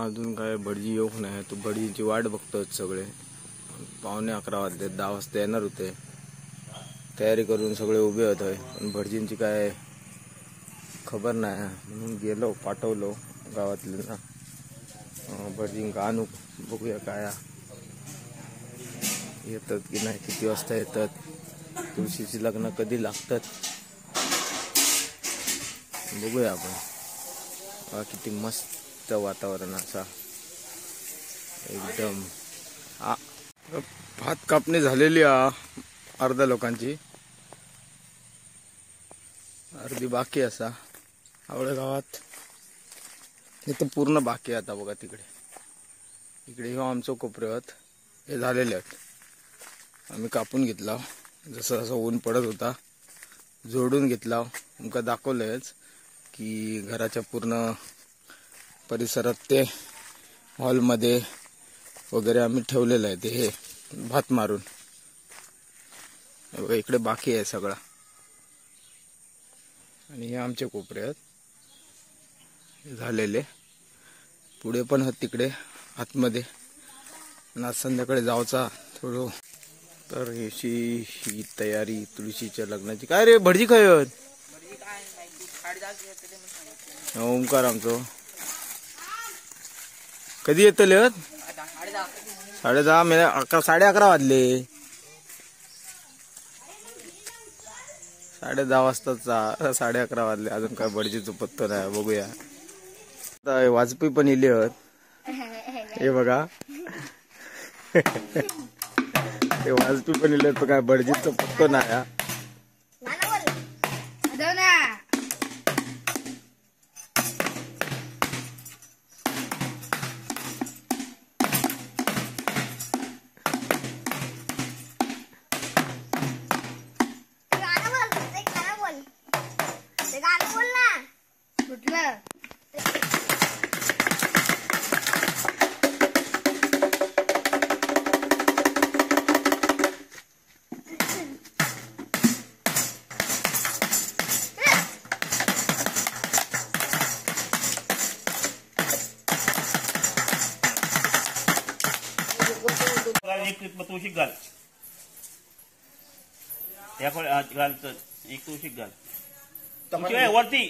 अजून काय भटजी येऊक नाही. तू भटजींची वाट बघतोय सगळे. 11:15 वाजले, 10 वाजता येणार होते. तयारी करून सगळे उभे होते, पण भटजींची काय खबर नाही म्हणून गेलो, पाठवलो गावातले ना भटजींका आणू. बघूया काय येतात की नाही, किती वाजता येतात, तुळशीची लग्न कधी लागतात बघूया आपण. किती मस्त वातावरण असा एकदम. भात कापणी झालेली अर्ध्या लोकांची, अर्धी बाकी असा. आवड्या गावात इथं पूर्ण बाकी आता बघा. तिकडे इकडे हे आमचं कोपऱ्यात हे झालेले आहेत. आम्ही कापून घेतला, जसं जसं ऊन पडत होता जोडून घेतला. तुमका दाखवलंयच की घराच्या पूर्ण परिसरात ते हॉलमध्ये वगैरे आम्ही ठेवलेलं आहे ते हे भात मारून. बघा इकडे बाकी आहे सगळा. आणि हे आमचे कोपरे आहेत झालेले. पुढे पण आहेत तिकडे आतमध्ये. आज संध्याकाळी जायचा थोडं. तर ही तयारी तुळशीच्या लग्नाची. काय रे भटजी काय ओंकार आमचं कधी येतले? 10:30 मेला 11:30 वाजले. 10:30 वाजताचा 11:30 वाजले, अजून काय भटजीचं पत्ता नाही. बघूया आता. वाजपेयी पण इले हे बघा. ते वाजपेयी पण इले, काय भटजीचं पत्ता नाही. तुळशी घाल, घाल तर एक तुळशी घाल वरती.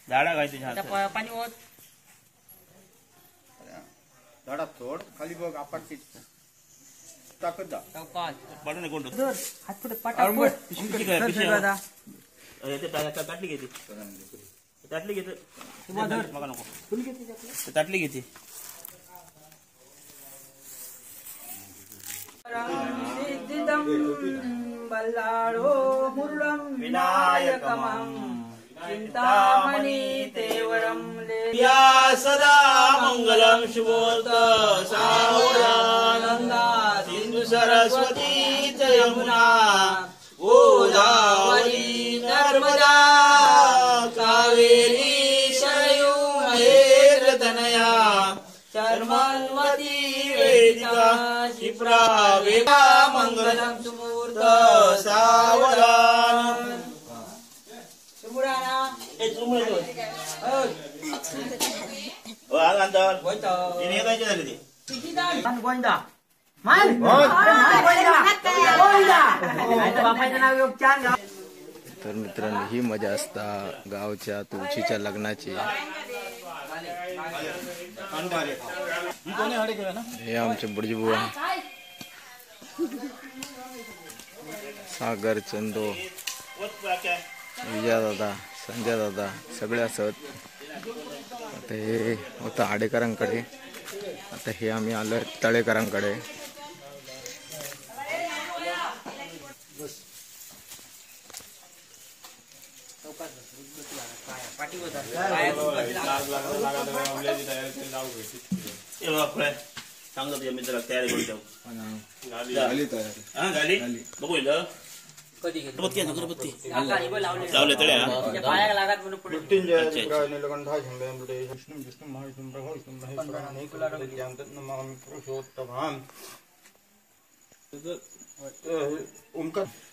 झाडा घायचे पाणी होत झाडा सोड खाली बघ. आपण टाकत जा पाडू नये. कोण ताटली घेते, ताटली घेते बघा नको, ताटली घेते. बल्लाळो मुरुडं विनायकमं चिंतामणि तेवरं या सदा मंगलम शुभोत सावधानंदा सिंधु सरस्वती यमुना गोदावरी नर्मदा कावेरी शरयू महेन्द्रतनया चर्मन्वती वेदिका क्षिप्रा वेदा मंगलम सुमूर्त सावधान. सुमुराना ए सुमुर ओ आगांतर गोंदा इने काय झाले ते गोंदा मान गोंदा आता बापाचं नाव योग छान. तर मित्रांनो ही मजा असता गावच्या तुळशीच्या लग्नाची. हे आमचे बुडजी बुवा सागर चंदो विजया दादा संजय दादा सगळे असत. आता हे होतं आडेकरांकडे, आता हे आम्ही आलोय तळेकरांकडे. सांगतो तुझ्या मित्राला तयारी करून ठेव. गाली बघू कधी अगरबत्ती लावले तळ्या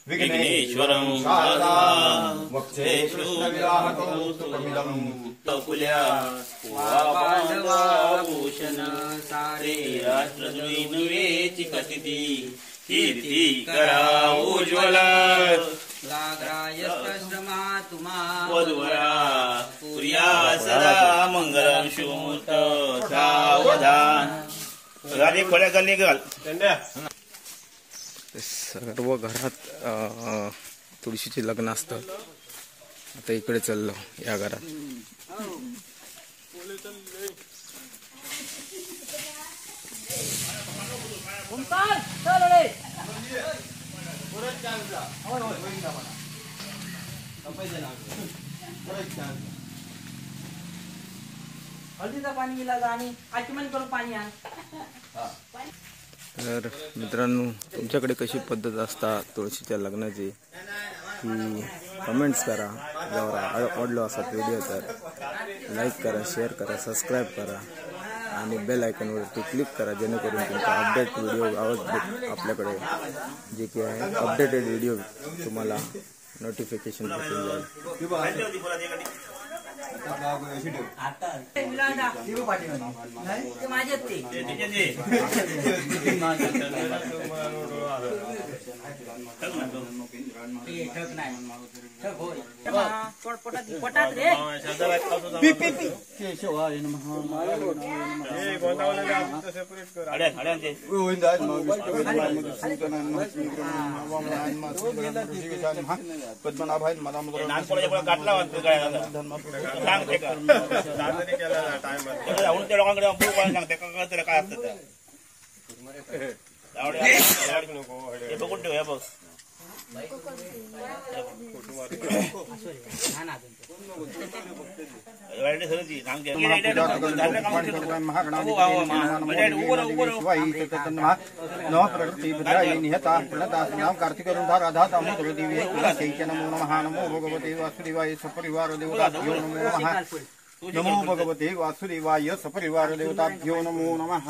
विघ्नेश्वरं शारदां वक्षे कृष्णविराहकौस्तुभमिदं तकुल्या वाबालवाभूषण सारे राष्ट्रद्रोहिनुवेची कथिती कीर्ती करा उज्ज्वल गाग्रायश्रमा तुमा वधुवरा सूर्या सदा मंगलम शुभमुहूर्त सावधान गाडी खोल्या गल्ली घाल सर्व घरात तुळशीचे लग्न असतात. आता इकडे चाललो या घरात. हळदीचं पाणी गेला आणि आचमन करून पाणी आण. तर मित्रांनो, तुमच्याकडे कशी पद्धत असता तुळशीच्या लग्नाची ती कमेंट्स करा. जर आवडलो असा व्हिडिओ तर लाईक करा, शेअर करा, सबस्क्राईब करा आणि बेल आयकॉनवरती क्लिक करा, जेणेकरून तुमचा अपडेट व्हिडिओ आपल्याकडे जे की आहे अपडेटेड व्हिडिओ तुम्हाला नोटिफिकेशन भेटून जाईल. माझे ते पोटात रे पद्मनाभाय मला काटला लोकांकडे काय असतं बघून ठेव बघ. कार्तिक नमो नमः. नमो भगवते वासुदेवाय सपरिवार देवताभ्यो नमो नमः. नमो भगवते वासुदेवाय सपरिवार देवताभ्यो नमो नमः.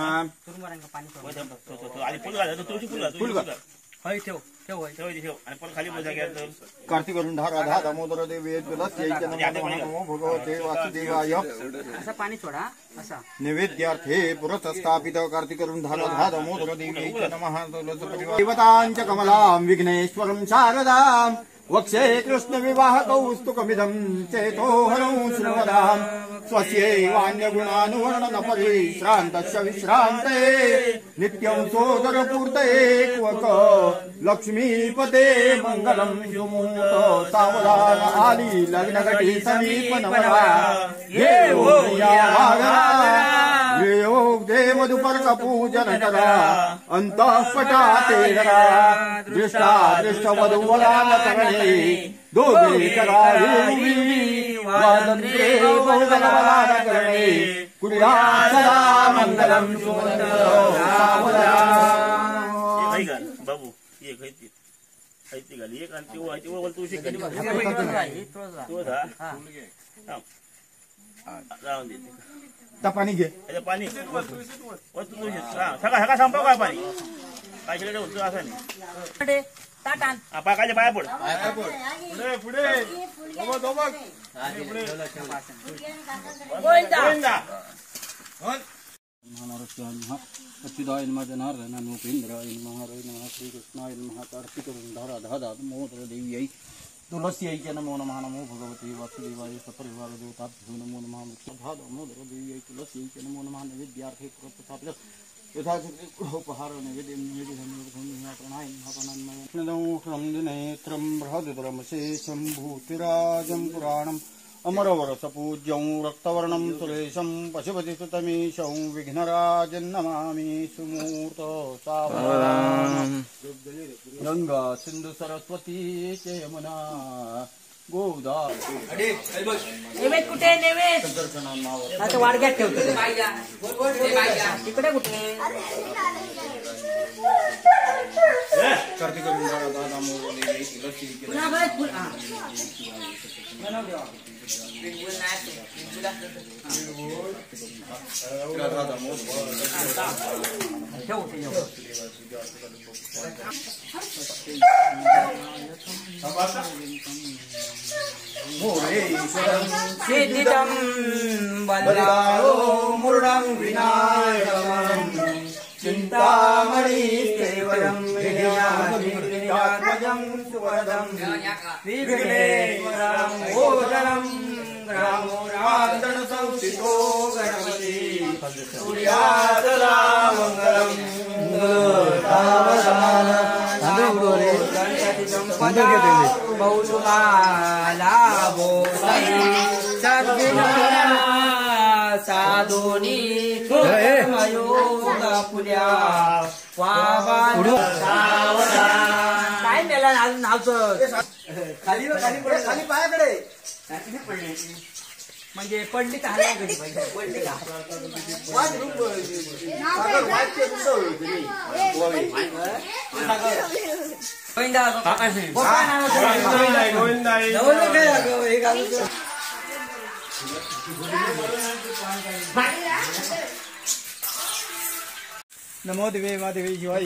कार्तिक राधा दामोदर देवी नमो भगवते वासुदेवाय. पाणी सोडा असा नैवेद्यार्थे पुरतस्थापित कार्तिक राधा दामोदर देवी नमः. देवतांच कमलां विघ्नेश्वरं शारदां वक्षे कृष्ण विवाह कौस्तुकमिदं चेतो हरौ श्रवदां स्वस्यैवान्यगुणानुवर्णन परिश्रान्तस्य विश्रान्ते नित्यं सोदरपूर्तये क्वक लक्ष्मीपते मंगलम सुमुहूर्त सावधान आली लग्नघटी समीप नवरा योग देव दुपर्क पूजन करा अंतःपटाते धरा दृष्टा दृष्ट वधूवरान करणे दोघे करावी वादंते बहुगलवलान करणे कुर्या सदा मंगलम सुमुहूर्त सावधान. बाबू ये खायती खायती घाली एक आणि ती वर तुळशी घाली जाऊन दे. पाणी घे पाणी सगळा सगळा संपव काय पाणी काय शिकडे होतो असं नाही. पाकाच्या पाया पड पुढे अच्युताय नमः जनार्दनाय नमः उपेन्द्राय नमः हरे नमः श्रीकृष्णाय नमः कार्तिक राधा दामोदर देव्यै तुलस्यै च नमो नमः. नमो भगवते वासुदेवाय सपरिवार देवताभ्यो नमो नमः. राधा दामोदर देव्यै तुलस्यै च नमो नमः. नैवेद्यार्थे पुरतस्थापित यथाचक्रोपहार नैवेद्यं बृहदुदरं शेषं भूतिराजं पुराणम् अमरवरसपूज्यं रक्तवर्णं सुरेशं पशुपतिसुतमीशं विघ्नराजं नमामि सुमूर्त सावधान. गंगा सिंधु सरस्वती च यमुना गोदा. नैवेद्य कुठे नैवेद्य आता वाडग्यात ठेवतो तिकडे कुठे कार्तिक दादा दादा मोर देवी तुलसी पुन्हा बघ फुल हा बनव देवा बिलकुल नाही दादा मोर ठेव सिद्धिदं बल्लारो मुरुडं विनायकं चिन्तामणि केवलं विद्यात्मजं सुवरदं विघ्नेश्वरं मोदनं ग्रामो रामदन संस्थितो गणपति सूर्यादला मङ्गलं बहुला साधोनी पुल्या काय मेला नावचं खाली खाली पायाकडे म्हणजे पडली का पडली का नमो दिवे मादेवी शिवाय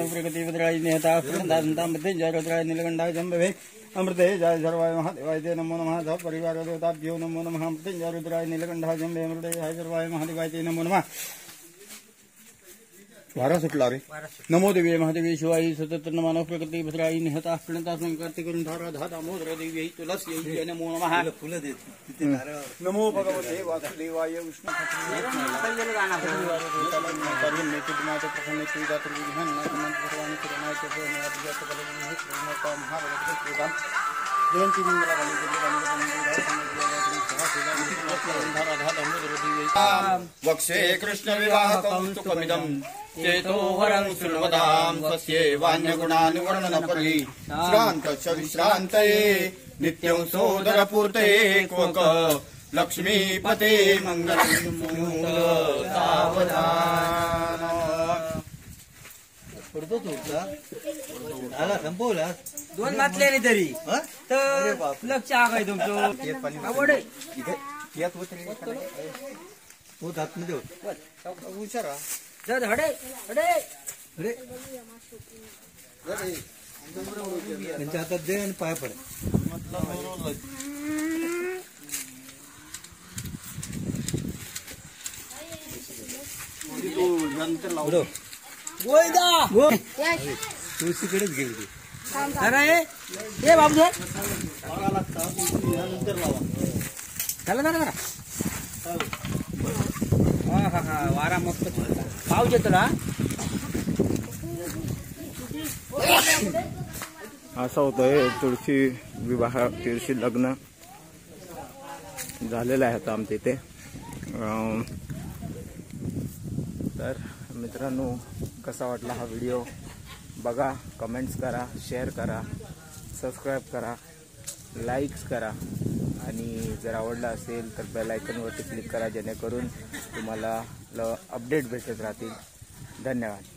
प्रगती भद्राय नेता दांता मध्ये जयराय नीलगंडा जंबे अमृते जय सर्वाय महादेवाय ते नमो नमः ध परिवार देवताभ्यो नमो नमः अमृते जयराय नीलगंडा जंबे अमृते जय सर्वाय महादेवाय ते नमो नमः वारा सुटला रे नमो देवी महादेवी शिवाय सतत मानव प्रगती भद्राय नेता प्रणता संकर्ती करून धारा धाता मोदर देवी तुलसी नमो नमः फुलं देत नमो भगवते वासुदेवाय विष्णु वक्षे कृष्ण विवाह कौतुकमिदं चेतो वरं शृण्वतां स्वस्ये वान्यगुणानुवर्णनपरि श्रान्त च विश्रान्तये नित्यं सोदरपूर्तये क्वक लक्ष्मीपते मङ्गलं सावधान संपवला दोन मातले नाही तरी तर लक्ष आहे तुमचं आवड विचारा जर हडे हडे त्यांच्या हातात दे आणि पाय पडे तुळशीकडेच गेली ती हे बाबू झालं ना हा हा वारा मस्त पाऊस येतो ना असं होतंय तुळशी विवाह तुळशी लग्न झालेलं आहे आता आमच्या इथे तर मित्रांनो कसा वाटला हा व्हिडिओ बघा कमेंट्स करा शेअर करा सबस्क्राईब करा लाईक्स करा आणि जर आवडला असेल तर बेल आयकॉनवरती क्लिक करा जेणेकरून तुम्हाला अपडेट भेटत राहतील धन्यवाद